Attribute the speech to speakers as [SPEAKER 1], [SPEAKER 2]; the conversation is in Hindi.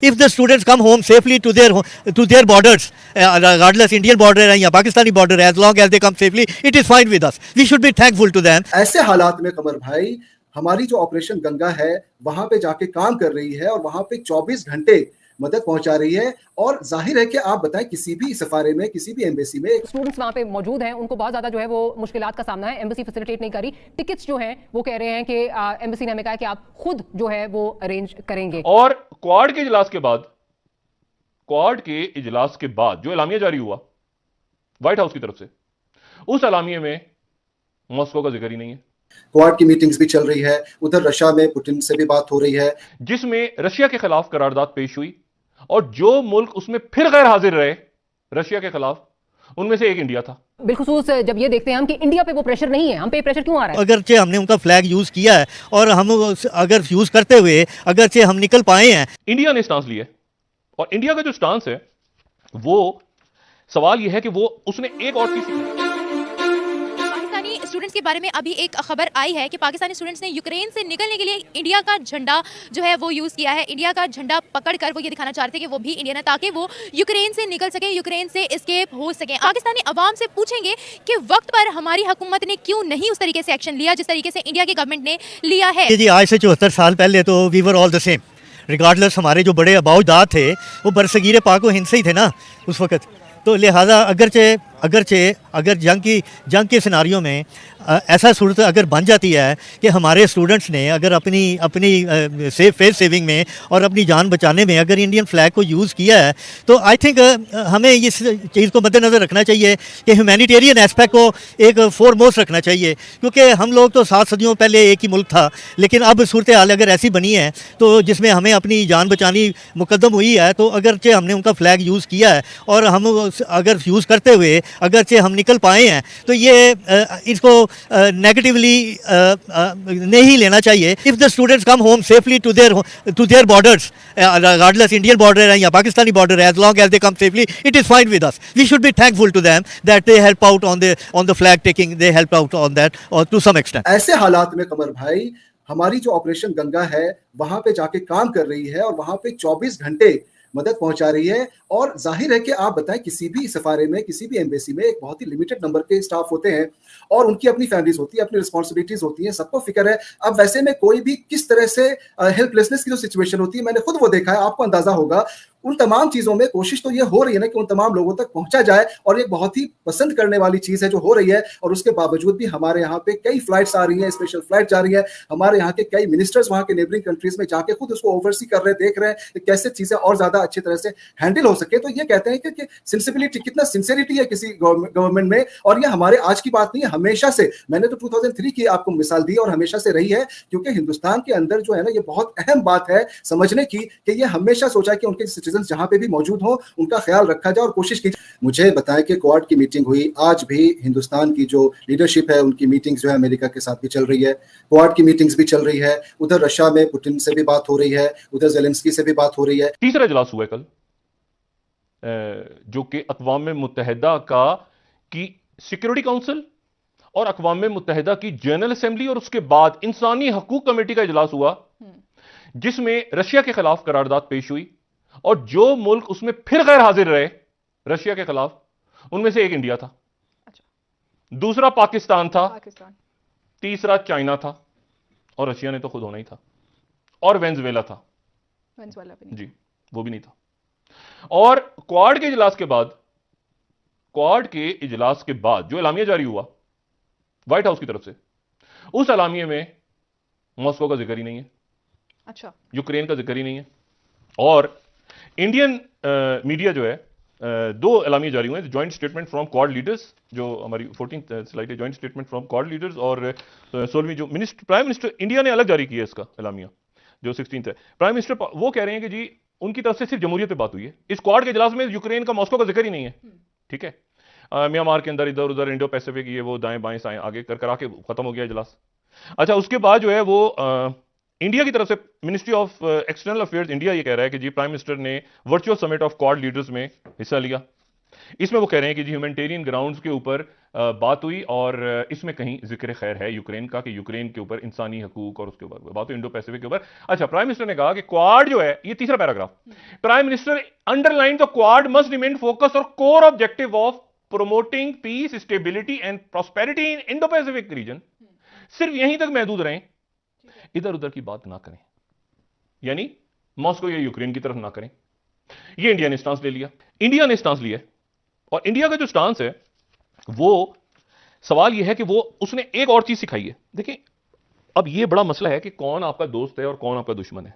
[SPEAKER 1] If the students come home safely to their borders, regardless Indian border है या पाकिस्तानी border है, as long as they come safely, it is fine with us. We should be thankful to them.
[SPEAKER 2] ऐसे हालात में कमर भाई हमारी जो ऑपरेशन गंगा है वहां पे जाके काम कर रही है और वहां पे 24 घंटे मदद पहुंचा रही है। और जाहिर है कि आप बताएं किसी भी सफारे में किसी भी एम्बेसी में
[SPEAKER 3] स्टूडेंट्स वहां पे मौजूद हैं, उनको बहुत ज्यादा जो है वो मुश्किलात का सामना है। एम्बेसी फैसिलिटेट नहीं करी, टिकट्स जो हैं वो कह रहे हैं कि एम्बेसी ने हमें कहा कि आप खुद जो है वो अरेंज करेंगे।
[SPEAKER 4] और क्वाड के इजलास के बाद जो एलामिया जारी हुआ व्हाइट हाउस की तरफ से, उस एलामिया में मॉस्को का जिक्र ही नहीं है।
[SPEAKER 2] क्वाड की मीटिंग्स भी चल रही है, उधर रशिया में पुतिन से भी बात हो रही है
[SPEAKER 4] जिसमें रशिया के खिलाफ करारदाद पेश हुई और जो मुल्क उसमें फिर गैर हाजिर रहे रशिया के खिलाफ, उनमें से एक इंडिया था।
[SPEAKER 3] बिलखुसूस जब ये देखते हैं हम कि इंडिया पे वो प्रेशर नहीं है, हम पे प्रेशर क्यों आ रहा है?
[SPEAKER 1] अगरचे हमने उनका फ्लैग यूज किया है और हम अगर यूज करते हुए अगरचे हम निकल पाए हैं।
[SPEAKER 4] इंडिया ने स्टांस लिया और इंडिया का जो स्टांस है वो सवाल यह है कि वो उसने एक और चीज
[SPEAKER 5] स्टूडेंट्स के बारे में अभी एक खबर आई है कि पाकिस्तानी स्टूडेंट्स ने यूक्रेन से निकलने के लिए इंडिया का झंडा जो है वो यूज़ किया है। इंडिया का झंडा पकड़कर वो ये दिखाना चाहते हैं कि वो भी इंडियन है, ताकि वो यूक्रेन से निकल सके, यूक्रेन से एस्केप हो सके। पाकिस्तानी अवाम से पूछेंगे कि वक्त पर हमारी हुकूमत ने क्यों नहीं उस तरीके से एक्शन लिया जिस तरीके से इंडिया की गवर्नमेंट ने लिया है।
[SPEAKER 1] जी, आज से 74 साल पहले तो we were all the same, regardless हमारे जो बड़े अबाउदाद थे वो बरसगीर पाक व हिंद से ही थे ना उस वक्त। तो लिहाजा अगर जंग के सिनारियों में ऐसा सूरत अगर बन जाती है कि हमारे स्टूडेंट्स ने अगर अपनी फेस सेविंग में और अपनी जान बचाने में अगर इंडियन फ्लैग को यूज़ किया है, तो आई थिंक हमें इस चीज़ को मद्देनज़र रखना चाहिए कि ह्यूमैनिटेरियन एस्पेक्ट को एक फोरमोस्ट रखना चाहिए। क्योंकि हम लोग तो 7 सदियों पहले एक ही मुल्क था, लेकिन अब सूरत हाल अगर ऐसी बनी है तो जिसमें हमें अपनी जान बचानी मुकद्दम हुई है, तो अगरचे हमने उनका फ्लैग यूज़ किया है और हम अगर यूज़ करते हुए अगरचे हम निकल पाए हैं, तो ये इसको नेगेटिवली नहीं लेना चाहिए। If the students come home safely to their borders, regardless Indian border है या पाकिस्तानी border है, as long as they come safely, it is fine with us. We should be thankful to them that they help out on the flag taking, they help out on that or to some extent.
[SPEAKER 2] ऐसे हालात में कमर भाई हमारी जो ऑपरेशन गंगा है वहां पे जाके काम कर रही है और वहां पे 24 घंटे मदद पहुंचा रही है। और जाहिर है कि आप बताएं किसी भी सफारे में किसी भी एम्बेसी में एक बहुत ही लिमिटेड नंबर के स्टाफ होते हैं और उनकी अपनी फैमिलीज होती है, अपनी रिस्पॉन्सिबिलिटीज होती हैं, सबको फिक्र है। अब वैसे में कोई भी किस तरह से हेल्पलेसनेस की जो सिचुएशन होती है, मैंने खुद वो देखा है, आपको अंदाजा होगा। उन तमाम चीजों में कोशिश तो ये हो रही है ना कि उन तमाम लोगों तक पहुंचा जाए, और ये बहुत ही पसंद करने वाली चीज है जो हो रही है। और उसके बावजूद भी हमारे यहाँ पे कई फ्लाइट्स आ रही हैं, स्पेशल फ्लाइट जा रही है, हमारे यहाँ के कई मिनिस्टर्स वहाँ के नेबरिंग कंट्रीज में जाके खुद उसको ओवरसी कर रहे हैं, देख रहे हैं कि कैसे चीजें और ज्यादा अच्छी तरह से हैंडल हो सके। तो ये कहते हैं कि सेंसिबिलिटी, कितना सिंसियरिटी है किसी गवर्नमेंट में। और ये हमारे आज की बात नहीं है, हमेशा से, मैंने तो 2003 की आपको मिसाल दी और हमेशा से रही है। क्योंकि हिंदुस्तान के अंदर जो है ना, ये बहुत अहम बात है समझने की कि ये हमेशा सोचा कि उनके सिटीजन जहां पे भी मौजूद हो उनका ख्याल रखा जाए और कोशिश की। मुझे बताएं कि क्वाड की मीटिंग हुई, आज भी हिंदुस्तान की जो लीडरशिप है उनकी मीटिंग्स जो है अमेरिका के साथ भी चल रही है, क्वाड की मीटिंग्स भी चल रही है, उधर रशिया में पुतिन से भी बात हो रही है, उधर ज़ेलेंस्की से भी बात हो रही है।
[SPEAKER 4] तीसरा इजलास हुआ कल जो कि अक़वाम मुत्तहिदा की सिक्योरिटी काउंसिल और अक़वाम मुत्तहिदा की जनरल असेंबली और उसके बाद इंसानी हकूक कमेटी का इजलास हुआ, जिसमें रशिया के खिलाफ करारदाद पेश हुई और जो मुल्क उसमें फिर गैर हाजिर रहे रशिया के खिलाफ, उनमें से एक इंडिया था।
[SPEAKER 3] अच्छा।
[SPEAKER 4] दूसरा पाकिस्तान था, तीसरा चाइना था और रशिया ने तो खुद होना ही था, और वेनेजुएला था, जी वो भी नहीं था। और क्वाड के इजलास के बाद जो एलामिया जारी हुआ व्हाइट हाउस की तरफ से, उस एलामिया में मॉस्को का जिक्र ही नहीं है।
[SPEAKER 3] अच्छा।
[SPEAKER 4] यूक्रेन का जिक्र ही नहीं है। और इंडियन मीडिया जो है, 2 एलामिया जारी हुए हैं, joint statement from quad leaders, जो हमारी 14th स्लाइड है, joint statement from quad leaders, और 16वीं जो प्राइम मिनिस्टर इंडिया ने अलग जारी किया है इसका एलामिया, जो 16th है। प्राइम मिनिस्टर वो कह रहे हैं कि जी उनकी तरफ से सिर्फ जमहूरियत पे बात हुई है, इस क्वाड के इजलास में यूक्रेन का मॉस्को का जिक्र ही नहीं है। ठीक है, म्यांमार के अंदर इधर उधर इंडो पैसिफिक ये वो दाएं बाएं साएं आगे कर आके खत्म हो गया इजलास। अच्छा, उसके बाद जो है वो इंडिया की तरफ से ministry of external affairs India ये कह रहा है कि जी प्राइम मिनिस्टर ने virtual summit of quad leaders में हिस्सा लिया। इसमें वो कह रहे हैं कि जी ह्यूमैनिटेरियन ग्राउंड्स के ऊपर बात हुई और इसमें कहीं जिक्र खैर है यूक्रेन का, कि यूक्रेन के ऊपर इंसानी हकूक और उसके ऊपर बात हुई, इंडो पैसिफिक के ऊपर। अच्छा, प्राइम मिनिस्टर ने कहा कि क्वाड जो है, ये तीसरा paragraph, prime minister underline the Quad must remain focus और core objective of promoting peace, stability and prosperity in Indo Pacific region. सिर्फ यहीं तक महदूद रहें, इधर उधर की बात ना करें, यानी मॉस्को या यूक्रेन की तरफ ना करें। ये इंडिया ने स्टांस ले लिया, इंडिया ने स्टांस लिया। और इंडिया का जो स्टांस है, वो सवाल यह है कि वो उसने एक और चीज सिखाई है। देखिए, अब ये बड़ा मसला है कि कौन आपका दोस्त है और कौन आपका दुश्मन है।